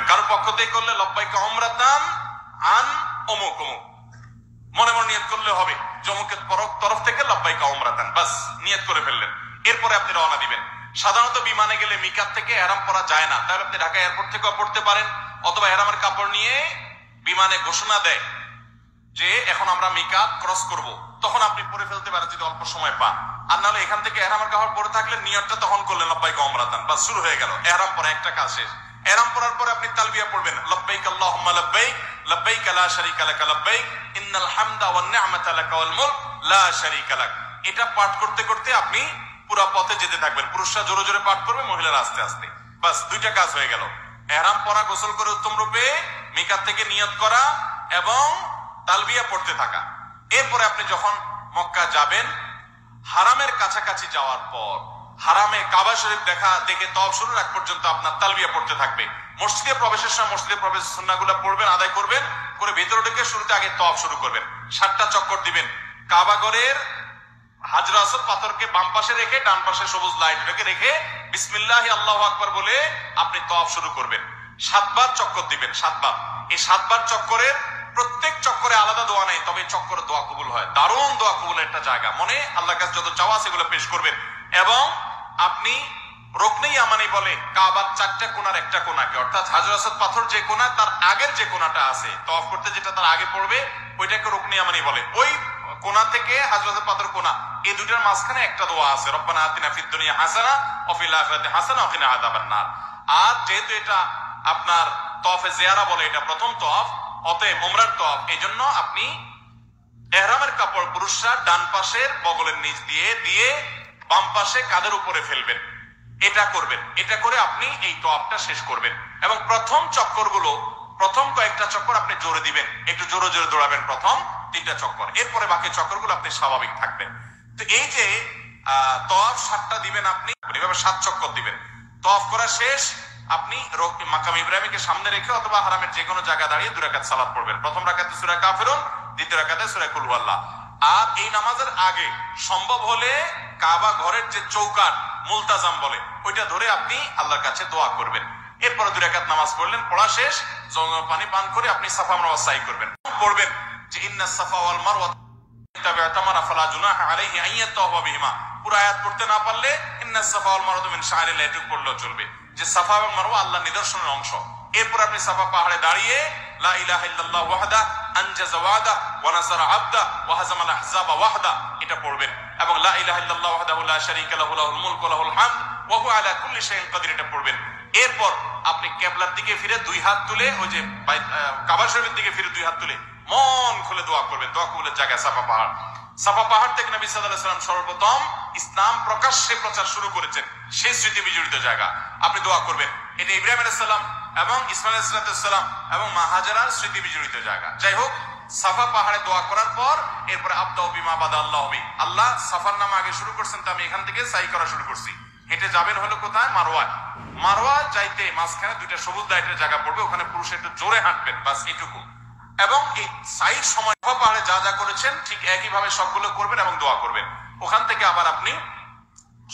কারো পক্ষ থেকে করলে লব্বাইকা উমরাতান আন অমুক অমুক, মনে মনে নিয়ত করলে হবে জমুকের তরফ থেকে লব্বাইকা উমরাতান, বাস নিয়ত করে ফেললেন। এরপরে আপনি রওনা দিবেন। সাধারণত বিমানে গেলে মিকাত থেকে এহরাম পরা যায় না, তাহলে আপনি ঢাকা এয়ারপোর্ট থেকেও পড়তে পারেন, অথবা এহরামের কাপড় নিয়ে বিমানে ঘোষণা দেয় যে এখন আমরা মিকাত ক্রস করব, তখন আপনি পরে ফেলতে পারেন যদি অল্প সময় পান। আর নাহলে এখান থেকে এহরামের কাপড় পরে থাকলে নিয়তটা তখন করলেন লব্বাইকা উমরাতান, বাস শুরু হয়ে গেল এহরাম পরা একটা কাজ শেষ। এহরাম পরার পরে আপনি তালবিয়া পড়বেন, লব্বাইক আল্লাহুম্মা লব্বাইক লব্বাইক লা শারীকা লাক লব্বাইক ইন্নাল হামদা ওয়ান নি'মাতা লাকা ওয়াল মুলক লা শারীকা লাক। এটা পাঠ করতে করতে আপনি পুরো পথে যেতে থাকবেন। পুরুষরা জোরে জোরে পাঠ করবে, মহিলারা আস্তে আস্তে। বাস দুইটা কাজ হয়ে গেল, এহরাম পরা, গোসল করে উত্তম রূপে মিকাত থেকে নিয়ত করা এবং তালবিয়া পড়তে থাকা। এরপরে আপনি যখন মক্কা যাবেন, হারামের কাছাকাছি যাওয়ার পর হারামে কাবা শরীফ দেখে তওয়াফ শুরুর আগ পর্যন্ত আপনার তালবিয়া পড়তে থাকবে। মসজিদে প্রবেশের সময় মসজিদে প্রবেশের সুন্নাহগুলো পড়বেন, আদায় করবেন, করে ভেতরে ঢুকে শুরুতে আগে তওয়াফ শুরু করবেন। 7টা চক্কর দিবেন। কাবা ঘরের হাজরা আসওয়াদ পাথরকে বাম পাশে রেখে ডান পাশে সবুজ লাইটটাকে রেখে বিসমিল্লাহি আল্লাহু আকবার বলে আপনি তওয়াফ শুরু করবেন। 7 বার চক্কর দিবেন, 7 বার। এই 7 বার চক্করের প্রত্যেক চক্করে আলাদা দোয়া নেই, তবে চক্করে দোয়া কবুল হয়। দারুণ দোয়া কবুলের একটা জায়গা। মনে আল্লাহর কাছে যত চাওয়া সেগুলো পেশ করবেন। এবং আপনি রুকনে ইয়ামানি বলে কাবার 4টা কোণার একটা কোণাকে, অর্থাৎ হাজর আসওয়াদ পাথর যে কোণা তার আগের যে কোণাটা আছে তওয়াফ করতে যেটা তার আগে পড়বে ওইটাকে রুকনে ইয়ামানি বলে। ওই কোণা থেকে হাজর আসওয়াদ পাথর কোণা, এই দুটার মাঝখানে একটা দোয়া আছে, রব্বানা আতিনা ফিদ দুনিয়া হাসানা ওয়া ফিল আখিরাতি হাসানা ওয়া কিনা আযাবান নার। আর যেহেতু এটা আপনার তওয়াফে জিয়ারা বলে, এটা প্রথম তওয়াফ, অতএব উমরার তওয়াফ, এইজন্য আপনি ইহরামের কাপড় পুরুষরা ডান পাশের বগলের নিচ দিয়ে বাম পাশে কাঁধের উপরে ফেলবেন। এটা করবেন। এটা করে আপনি এই তওয়াফটা শেষ করবেন। এবং প্রথম কয়েকটা চক্কর আপনি জোরে দিবেন, একটু জোরে জোরে দৌড়াবেন প্রথম 3টা চক্কর। এরপরে বাকি চক্করগুলো আপনি স্বাভাবিক থাকবেন। তো এই যে তওয়াফ 7টা দিবেন, আপনি এভাবে 7 চক্কর দিবেন। তওয়াফ করা শেষ, আপনি মাকাম ইব্রাহিমকে সামনে রেখে অথবা হারামের যে কোনো জায়গা দাঁড়িয়ে 2 রাকাত সালাত পড়বেন। প্রথম রাকাতে সূরা কাফিরুন, দ্বিতীয় রাকাতে সূরা কুল হুয়াল্লাহ। আর এই নামাজের আগে সম্ভব হলে কাবা ঘরের যে চৌকাঠ মুলতাজাম বলে ওইটা ধরে আপনি আল্লাহর কাছে দোয়া করবেন। এরপরে 2 রাকাত নামাজ পড়লেন, পড়া শেষ, পানি পান করে আপনি সাফা মারওয়া সাই করবেন। পড়বেন যে ইন্নাস সাফা ওয়াল মারওয়া তাবা'তামারা ফালা জুনাহা আলাইহি আন ইয়াতাওয়াফা বিহিমা। পুরো আয়াত পড়তে না পারলে ইন্নাস সাফা ওয়াল মারওয়া মিন শাআইরিল্লাহ এটুকু পড়লেও চলবে, যে সাফা এবং মারওয়া আল্লাহর নিদর্শনের অংশ। এরপর আপনি সাফা পাহাড়ে দাঁড়িয়ে লা ইলাহা ইল্লাল্লাহ ওয়াহদা আনজাযা ওয়াদা ওয়া নাসারা আবদা ওয়া হাজামাল আহজাবা ওয়াহদা এটা পড়বেন। এবং লা ইলাহা ইল্লাল্লাহ ওয়াহদাহু লা শারীকা লাহু লাহুল মুলকু ওয়া লাহুল হামদ ওয়া হুয়া আলা কুল্লি শাইইন কাদির এটা পড়বেন। এরপর আপনি কিবলার দিকে ফিরে 2 হাত তুলে, ওই যে কাবা শরীফের দিকে ফিরে 2 হাত তুলে মন খুলে দোয়া করবেন। দোয়া কবুলের জায়গায় সাফা পাহাড়। সাফা পাহাড় থেকে নবী সাল্লাল্লাহু আলাইহি ওয়াসাল্লাম সর্বপ্রথম ইসলাম প্রকাশ্যে প্রচার শুরু করেছেন, সেই স্মৃতি বিজড়িত জায়গা। আপনি দোয়া করবেন। এটা ইব্রাহিম আলাইহিস সালাম এবং ইসমাঈল আলাইহিস সালাম এবং মা হাজারার স্মৃতি বিজড়িত জায়গা। যাই হোক, সাফা পাহাড়ে দোয়া করার পর এরপরে আবদাউ বিমা বাদা আল্লাহু বি, আল্লাহ সাফার নাম আগে শুরু করছেন, তো আমি এখান থেকে সাই করা শুরু করছি। হেঁটে যাবেন হলো কোথায়? মারওয়ায়। মারওয়া যাইতে মাঝখানে 2টা সবুজ লাইটের জায়গা পড়বে, ওখানে পুরুষ একটু জোরে হাঁটবেন, বাস এটুকু। এবং এই সাইড সময় পাহাড়ে যা যা করেছেন ঠিক একইভাবে সবগুলো করবেন এবং দোয়া করবেন। ওখান থেকে আবার আপনি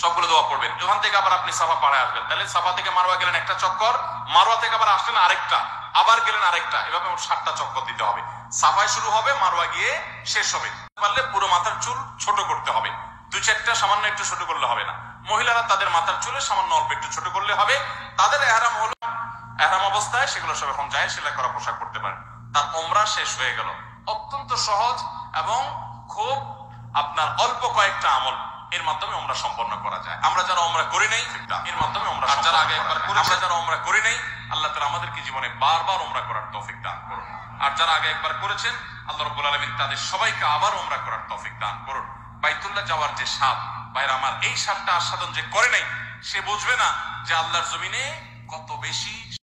সবগুলো দোয়া পড়বেন। ওখান থেকে আবার আপনি সাফা পাহাড়ে আসবেন। তাহলে সাফা থেকে মারওয়া গেলেন একটা চক্কর, মারওয়া থেকে আবার আসলেন আরেকটা, আবার গেলেন আরেকটা, এভাবে 7টা চক্কর দিতে হবে। সাফায় শুরু হবে, মারওয়া গিয়ে শেষ হবে। পারলে পুরো মাথার চুল ছোট করতে হবে, 2-4টা সামান্য একটু ছোট করলে হবে না। মহিলারা তাদের মাথার চুলে সামান্য অল্প একটু ছোট করলে হবে। তাদের এহরাম হলো, এহরাম অবস্থায় সেগুলো সব এখন যায় সেলাই করা পোশাক করতে পারে। তার উমরা শেষ হয়ে গেল। অত্যন্ত সহজ এবং খুব আপনার অল্প কয়েকটা আমল এর মাধ্যমে উমরা সম্পন্ন করা যায়। আমরা যারা উমরা করি নাই এর মাধ্যমে উমরা, যারা আগে একবার করেছি, আমরা যারা উমরা করি নাই, আল্লাহ তাআলা আমাদেরকে জীবনে বারবার উমরা করার তৌফিক দান করুন। আর যারা আগে একবার করেছেন, আল্লাহ রাব্বুল আলামিন তাদের সবাইকে আবার উমরা করার তৌফিক দান করুন। বাইতুল্লাহ যাওয়ার যে স্বাদ, ভাইরা আমার, এই স্বাদটা আস্বাদন যে করে নাই সে বুঝবে না যে আল্লাহর জমিনে কত বেশি